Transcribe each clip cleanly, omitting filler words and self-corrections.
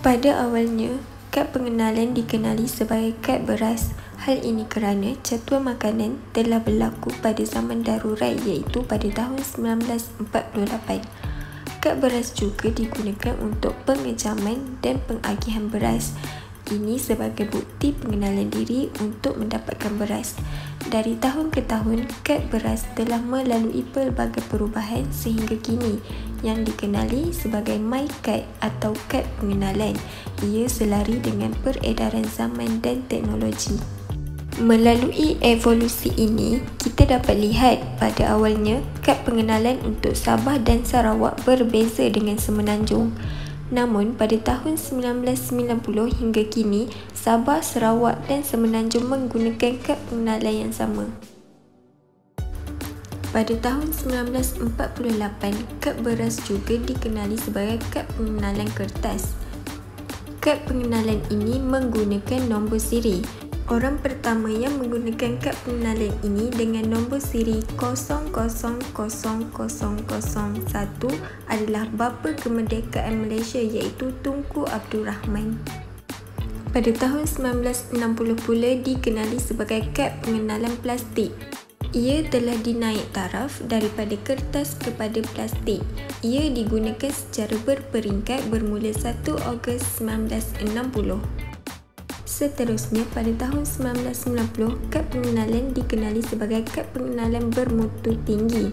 Pada awalnya, kad pengenalan dikenali sebagai kad beras. Hal ini kerana catua makanan telah berlaku pada zaman darurat iaitu pada tahun 1948. Kad beras juga digunakan untuk pengejaman dan pengagihan beras. Ini sebagai bukti pengenalan diri untuk mendapatkan beras. Dari tahun ke tahun, kad beras telah melalui pelbagai perubahan sehingga kini yang dikenali sebagai MyKad atau kad pengenalan. Ia selari dengan peredaran zaman dan teknologi. Melalui evolusi ini, kita dapat lihat pada awalnya kad pengenalan untuk Sabah dan Sarawak berbeza dengan Semenanjung. Namun, pada tahun 1990 hingga kini, Sabah, Sarawak dan Semenanjung menggunakan kad pengenalan yang sama. Pada tahun 1948, kad beras juga dikenali sebagai kad pengenalan kertas. Kad pengenalan ini menggunakan nombor siri. Orang pertama yang menggunakan kad pengenalan ini dengan nombor siri 000001 adalah Bapa Kemerdekaan Malaysia iaitu Tunku Abdul Rahman. Pada tahun 1960 pula dikenali sebagai kad pengenalan plastik. Ia telah dinaik taraf daripada kertas kepada plastik. Ia digunakan secara berperingkat bermula 1 Ogos 1960. Seterusnya, pada tahun 1990, kad pengenalan dikenali sebagai kad pengenalan bermutu tinggi.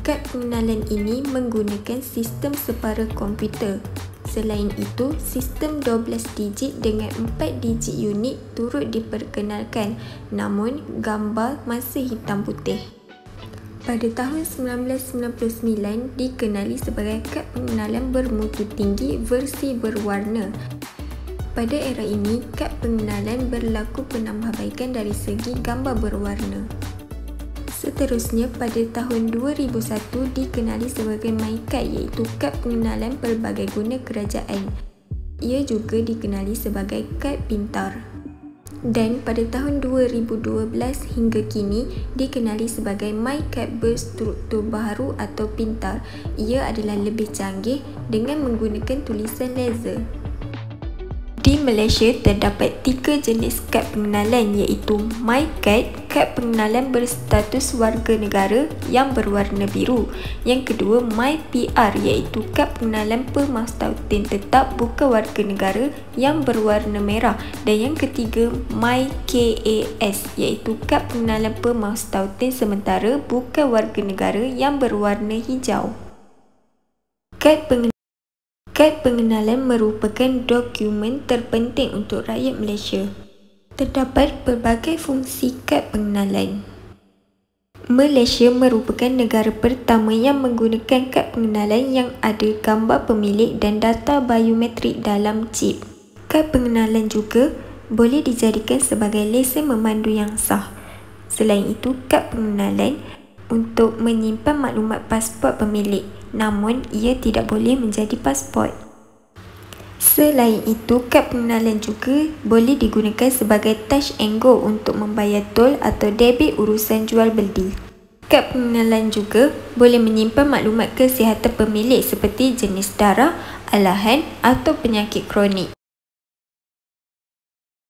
Kad pengenalan ini menggunakan sistem separa komputer. Selain itu, sistem 12 digit dengan 4 digit unit turut diperkenalkan, namun gambar masih hitam putih. Pada tahun 1999, dikenali sebagai kad pengenalan bermutu tinggi versi berwarna. Pada era ini, kad pengenalan berlaku penambahbaikan dari segi gambar berwarna. Seterusnya, pada tahun 2001 dikenali sebagai MyKad iaitu kad pengenalan pelbagai guna kerajaan. Ia juga dikenali sebagai kad pintar. Dan pada tahun 2012 hingga kini dikenali sebagai MyKad berstruktur baharu atau pintar. Ia adalah lebih canggih dengan menggunakan tulisan laser. Di Malaysia terdapat 3 jenis kad pengenalan iaitu MyKad, kad pengenalan berstatus warga negara yang berwarna biru. Yang kedua, MyPR iaitu kad pengenalan pemastautin tetap bukan warga negara yang berwarna merah. Dan yang ketiga, MyKAS iaitu kad pengenalan pemastautin sementara bukan warga negara yang berwarna hijau. Kad pengenalan merupakan dokumen terpenting untuk rakyat Malaysia. Terdapat pelbagai fungsi kad pengenalan. Malaysia merupakan negara pertama yang menggunakan kad pengenalan yang ada gambar pemilik dan data biometrik dalam chip. Kad pengenalan juga boleh dijadikan sebagai lesen memandu yang sah. Selain itu, kad pengenalan untuk menyimpan maklumat pasport pemilik, namun ia tidak boleh menjadi pasport. Selain itu, kad pengenalan juga boleh digunakan sebagai touch and go untuk membayar tol atau debit urusan jual beli. Kad pengenalan juga boleh menyimpan maklumat kesihatan pemilik seperti jenis darah, alahan atau penyakit kronik.